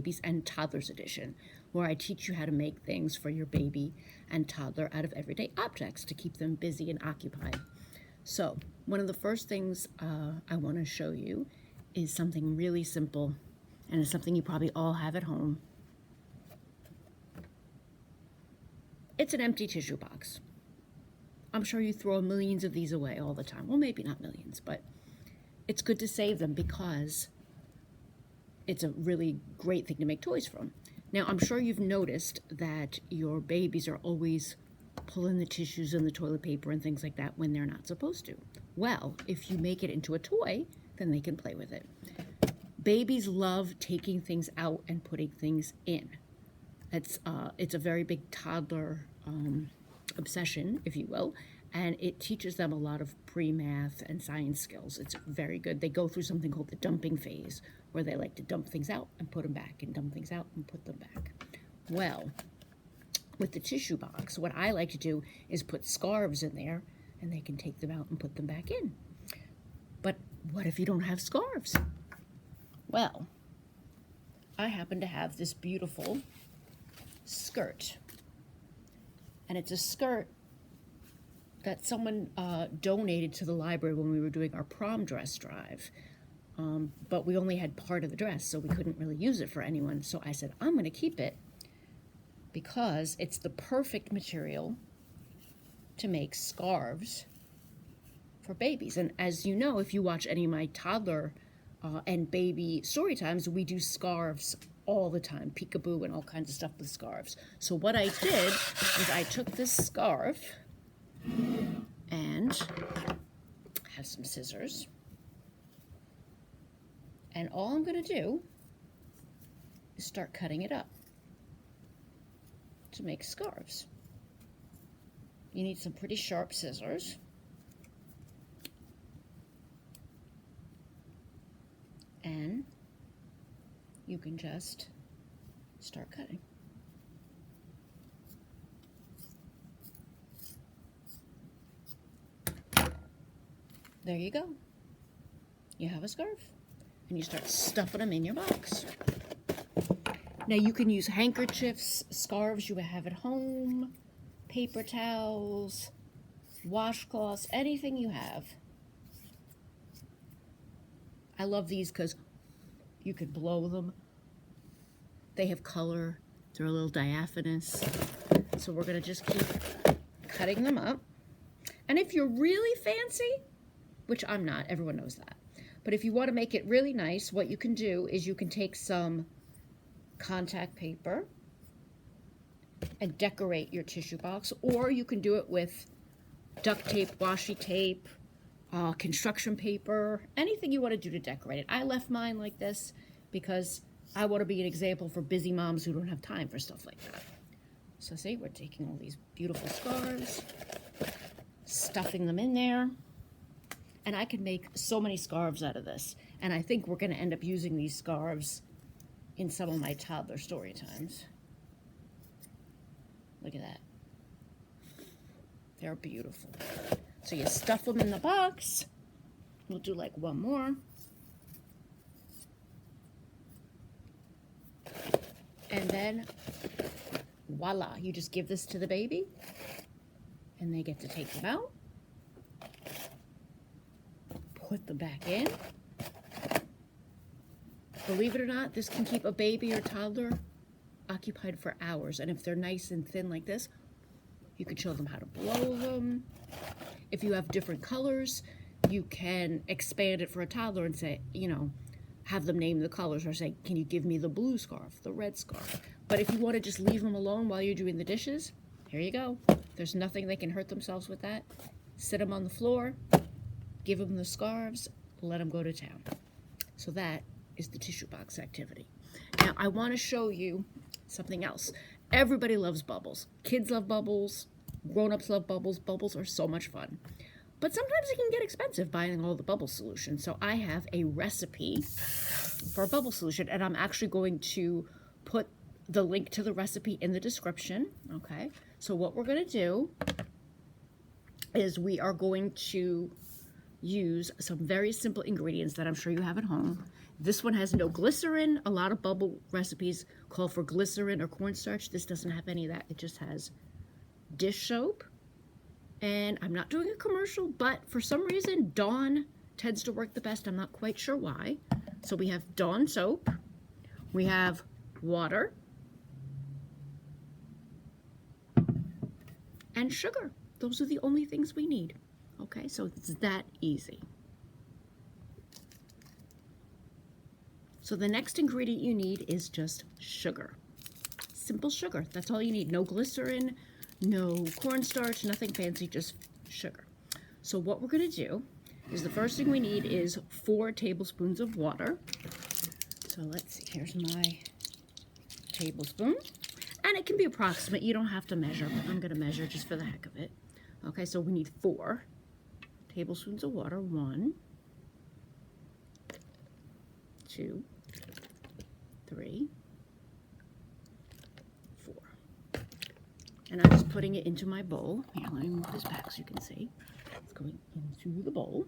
Babies and Toddlers edition, where I teach you how to make things for your baby and toddler out of everyday objects to keep them busy and occupied. So one of the first things I want to show you is something really simple, and it's something you probably all have at home. It's an empty tissue box. I'm sure you throw millions of these away all the time. Well, maybe not millions, but it's good to save them because it's a really great thing to make toys from. Now, I'm sure you've noticed that your babies are always pulling the tissues and the toilet paper and things like that when they're not supposed to. Well, if you make it into a toy, then they can play with it. Babies love taking things out and putting things in. It's a very big toddler obsession, if you will, and it teaches them a lot of pre-math and science skills. It's very good. They go through something called the dumping phase, where they like to dump things out and put them back, and dump things out and put them back. Well, with the tissue box, what I like to do is put scarves in there, and they can take them out and put them back in. But what if you don't have scarves? Well, I happen to have this beautiful skirt, and it's a skirt that someone donated to the library when we were doing our prom dress drive, but we only had part of the dress, so we couldn't really use it for anyone. So I said, I'm going to keep it because it's the perfect material to make scarves for babies. And as you know, if you watch any of my toddler and baby story times, we do scarves all the time, peekaboo and all kinds of stuff with scarves. So what I did is I took this scarf and have some scissors, and all I'm going to do is start cutting it up to make scarves. You need some pretty sharp scissors. And you can just start cutting. There you go. You have a scarf, and you start stuffing them in your box. Now you can use handkerchiefs, scarves you have at home, paper towels, washcloths, anything you have. I love these because you could blow them. They have color. They're a little diaphanous. So we're going to just keep cutting them up. And if you're really fancy, which I'm not, everyone knows that, but if you want to make it really nice, what you can do is you can take some contact paper and decorate your tissue box, or you can do it with duct tape, washi tape, construction paper, anything you want to do to decorate it. I left mine like this because I want to be an example for busy moms who don't have time for stuff like that. So see, we're taking all these beautiful scarves, stuffing them in there, and I can make so many scarves out of this. And I think we're going to end up using these scarves in some of my toddler story times. Look at that. They're beautiful. So you stuff them in the box. We'll do like one more. And then, voila, you just give this to the baby, and they get to take them out, put them back in. Believe it or not, this can keep a baby or toddler occupied for hours. And if they're nice and thin like this, you can show them how to blow them. If you have different colors, you can expand it for a toddler and say, you know, have them name the colors, or say, can you give me the blue scarf, the red scarf? But if you want to just leave them alone while you're doing the dishes, here you go. There's nothing they can hurt themselves with that. Sit them on the floor, give them the scarves, let them go to town. So that is the tissue box activity. Now, I want to show you something else. Everybody loves bubbles. Kids love bubbles. Grown-ups love bubbles. Bubbles are so much fun. But sometimes it can get expensive buying all the bubble solution. So I have a recipe for a bubble solution, and I'm actually going to put the link to the recipe in the description. Okay, so what we're going to do is we are going to use some very simple ingredients that I'm sure you have at home. This one has no glycerin. A lot of bubble recipes call for glycerin or cornstarch. This doesn't have any of that. It just has dish soap. And I'm not doing a commercial, but for some reason, Dawn tends to work the best. I'm not quite sure why. So we have Dawn soap. We have water. And sugar. Those are the only things we need. Okay, so it's that easy. So the next ingredient you need is just sugar. Simple sugar. That's all you need. No glycerin, no cornstarch, nothing fancy, just sugar. So what we're going to do is the first thing we need is 4 tablespoons of water. So let's see. Here's my tablespoon. And it can be approximate. You don't have to measure, but I'm going to measure just for the heck of it. Okay, so we need 4 tablespoons of water. 1, 2, 3, 4. And I'm just putting it into my bowl. Here, let me move this back so you can see. It's going into the bowl.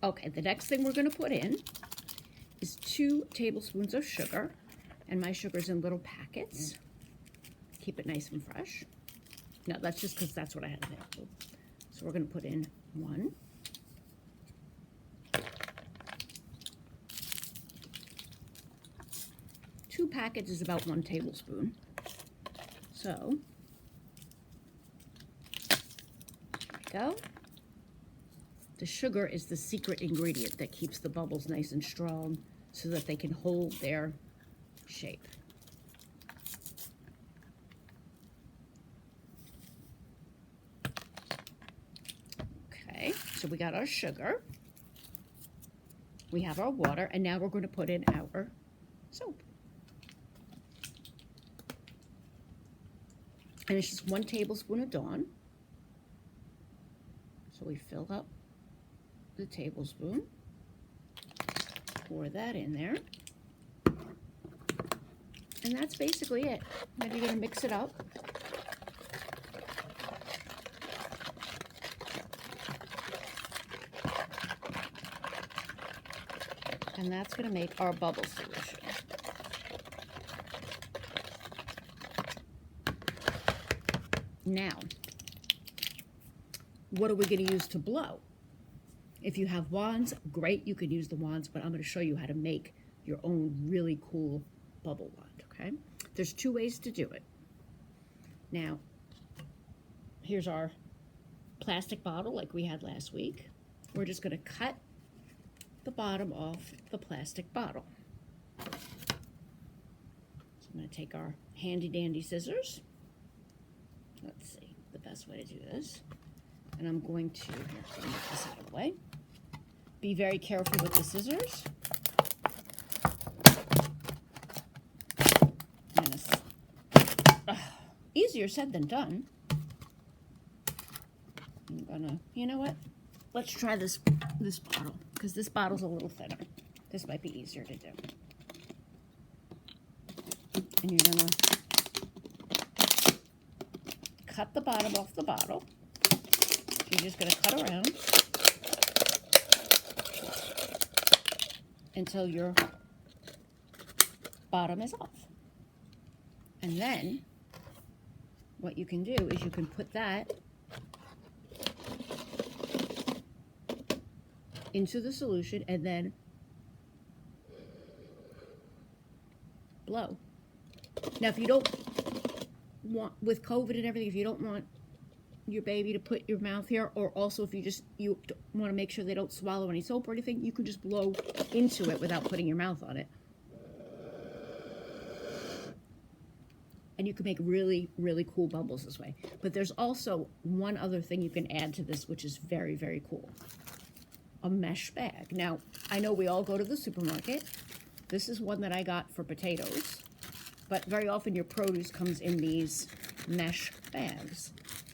Okay, the next thing we're going to put in is 2 tablespoons of sugar. And my sugar's in little packets. Keep it nice and fresh. No, that's just because that's what I had available. So we're going to put in 1, 2 packets is about 1 tablespoon. So, there we go. The sugar is the secret ingredient that keeps the bubbles nice and strong so that they can hold their shape. Okay, so we got our sugar. We have our water, and now we're going to put in our soap. And it's just 1 tablespoon of Dawn. So we fill up the tablespoon, pour that in there, and that's basically it. Then you're going to mix it up. And that's going to make our bubble solution. Now, what are we going to use to blow? If you have wands, great, you can use the wands, but I'm going to show you how to make your own really cool bubble wand, okay? There's 2 ways to do it. Now, here's our plastic bottle like we had last week. We're just going to cut the bottom off the plastic bottle. So I'm going to take our handy dandy scissors. Let's see the best way to do this. And I'm going to move this out of the way. Be very careful with the scissors. Easier said than done. I'm gonna, you know what? Let's try this bottle, because this bottle's a little thinner. This might be easier to do. And you're gonna cut the bottom off the bottle. You're just gonna cut around until your bottom is off. And then what you can do is you can put that into the solution and then blow. Now, if you don't want, with COVID and everything, if you don't want your baby to put your mouth here, or also if you want to make sure they don't swallow any soap or anything, you can just blow into it without putting your mouth on it. And you can make really, really cool bubbles this way. But there's also one other thing you can add to this, which is very, very cool. A mesh bag. Now, I know we all go to the supermarket. This is one that I got for potatoes. But very often your produce comes in these mesh bags.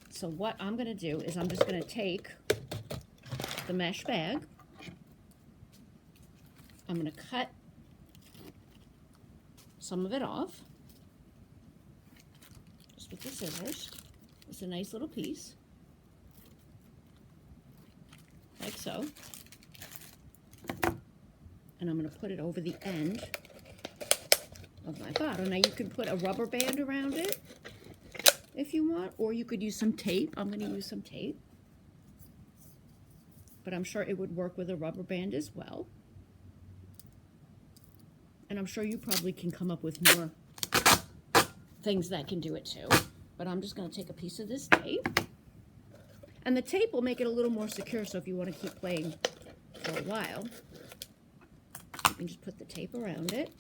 So what I'm going to do is I'm just going to take the mesh bag. I'm going to cut some of it off. Get the scissors. It's a nice little piece. Like so. And I'm going to put it over the end of my bottle. Now you can put a rubber band around it if you want, or you could use some tape. I'm going to use some tape. But I'm sure it would work with a rubber band as well. And I'm sure you probably can come up with more things that can do it too. But I'm just going to take a piece of this tape. And the tape will make it a little more secure, so if you want to keep playing for a while, you can just put the tape around it.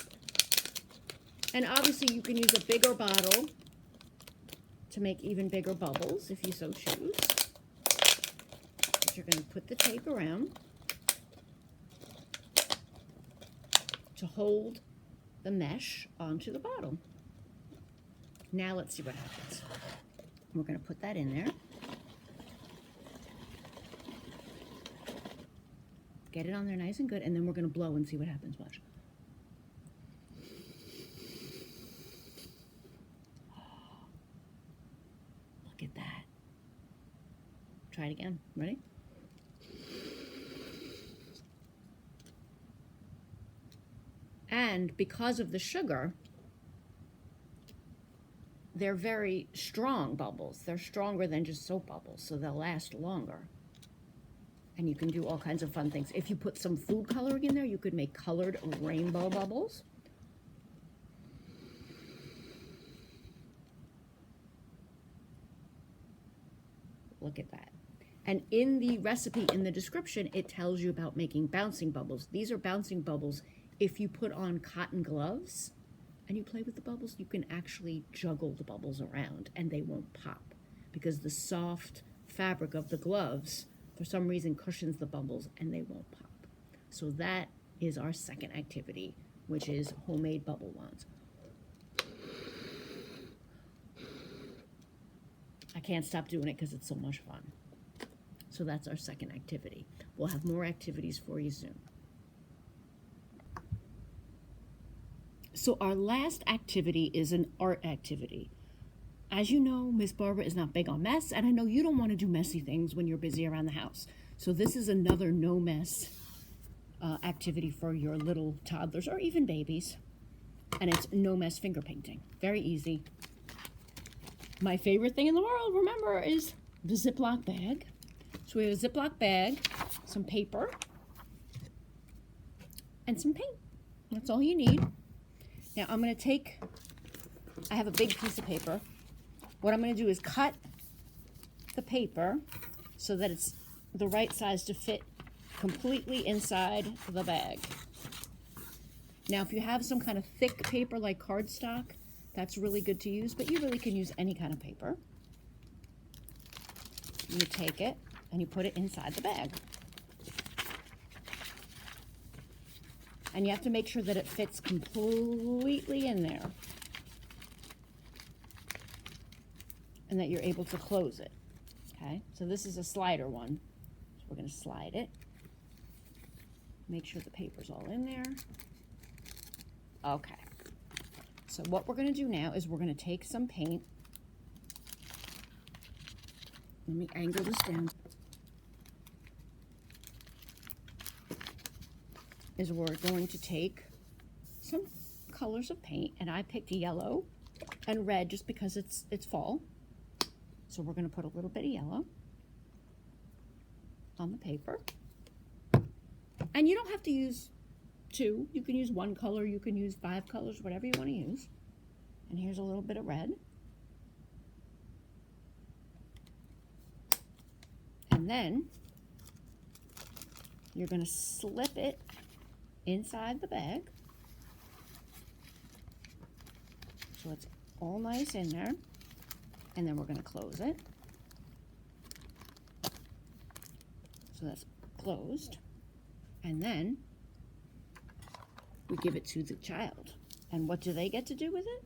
And obviously you can use a bigger bottle to make even bigger bubbles if you so choose. But you're going to put the tape around to hold the mesh onto the bottle. Now let's see what happens. We're going to put that in there. Get it on there nice and good, and then we're going to blow and see what happens. Watch. Look at that. Try it again. Ready? And because of the sugar, they're very strong bubbles. They're stronger than just soap bubbles, so they'll last longer. And you can do all kinds of fun things. If you put some food coloring in there, you could make colored rainbow bubbles. Look at that. And in the recipe, in the description, it tells you about making bouncing bubbles. These are bouncing bubbles. If you put on cotton gloves and you play with the bubbles, you can actually juggle the bubbles around and they won't pop because the soft fabric of the gloves for some reason cushions the bubbles and they won't pop. So that is our second activity, which is homemade bubble wands. I can't stop doing it because it's so much fun. So that's our second activity. We'll have more activities for you soon. So our last activity is an art activity. As you know, Miss Barbara is not big on mess, and I know you don't want to do messy things when you're busy around the house. So this is another no mess activity for your little toddlers or even babies. And it's no mess finger painting. Very easy. My favorite thing in the world, remember, is the Ziploc bag. So we have a Ziploc bag, some paper, and some paint. That's all you need. Now I'm going to take, I have a big piece of paper. What I'm going to do is cut the paper so that it's the right size to fit completely inside the bag. Now if you have some kind of thick paper like cardstock, that's really good to use, but you really can use any kind of paper. You take it and you put it inside the bag. And you have to make sure that it fits completely in there. And that you're able to close it. Okay, so this is a slider one. So we're going to slide it. Make sure the paper's all in there. Okay. So what we're going to do now is we're going to take some paint. Let me angle this down. Is we're going to take some colors of paint, and I picked yellow and red just because it's fall. So we're going to put a little bit of yellow on the paper. And you don't have to use two. You can use one color, you can use 5 colors, whatever you want to use. And here's a little bit of red. And then you're going to slip it inside the bag. So it's all nice in there. And then we're going to close it. So that's closed. And then we give it to the child. And what do they get to do with it?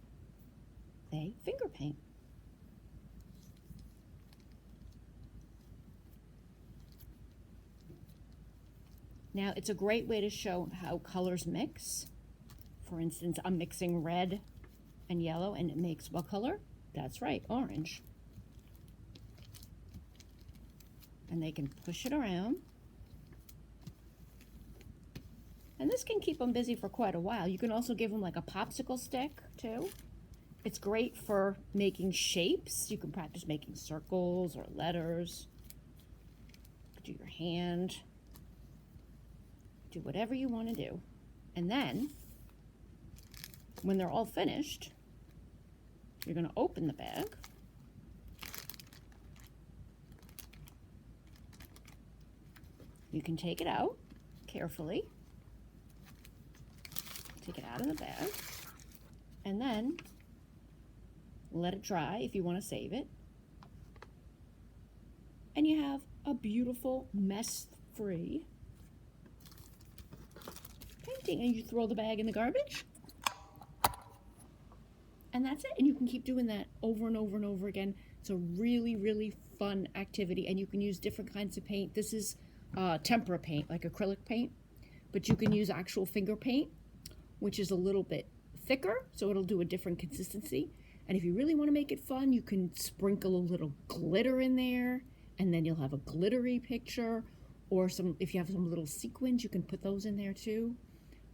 They finger paint. Now, it's a great way to show how colors mix. For instance, I'm mixing red and yellow, and it makes what color? That's right, orange. And they can push it around. And this can keep them busy for quite a while. You can also give them like a popsicle stick too. It's great for making shapes. You can practice making circles or letters. Do your hand. Do whatever you want to do. And then, when they're all finished, you're going to open the bag. You can take it out carefully. Take it out of the bag. And then let it dry if you want to save it. And you have a beautiful mess-free painting. And you throw the bag in the garbage. And that's it. And you can keep doing that over and over and over again. It's a really, really fun activity. And you can use different kinds of paint. This is tempera paint, like acrylic paint. But you can use actual finger paint, which is a little bit thicker, so it'll do a different consistency. And if you really want to make it fun, you can sprinkle a little glitter in there, and then you'll have a glittery picture. Or if you have some little sequins, you can put those in there too.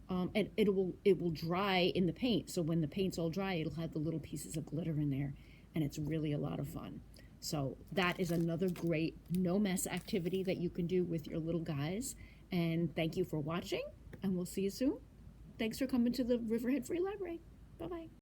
And it will dry in the paint. So when the paint's all dry, it'll have the little pieces of glitter in there, and it's really a lot of fun. So that is another great no mess activity that you can do with your little guys. And thank you for watching, and we'll see you soon. Thanks for coming to the Riverhead Free Library. Bye-bye.